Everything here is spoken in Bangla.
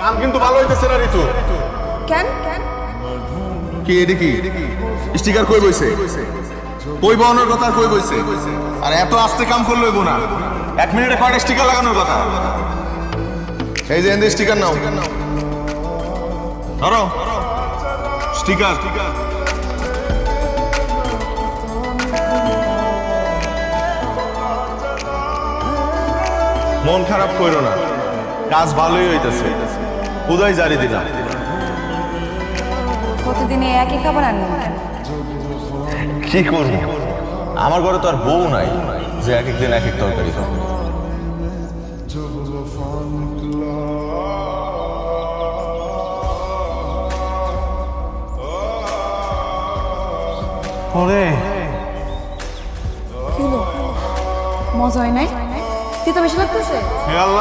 কাম কিন্তু ভালো হইতেছে না ঋতু। কেন কি এটা কি স্টিকার কই বইছে? কই বানানোর কথা আর কই বইছে? আর এত আস্তে কাম করলে হইব না। 1 মিনিটে কয়টা স্টিকার লাগানোর কথা? এই যে এন্ড স্টিকার নাও, ধরো স্টিকার। মন খারাপ করো না, কাজ ভালোই হইতেছে। উদয় জারি দিলাম। প্রতিদিন এই একই খাবার আনবেন কেন? কি করবো, আমার ঘরে তো আর বউ নাই যে এক একদিন এক এক তরকারি খাবো। ওরে কি হলো? মজা হয় নাই? তিতা বেশি লাগতেছে? হে আল্লাহ।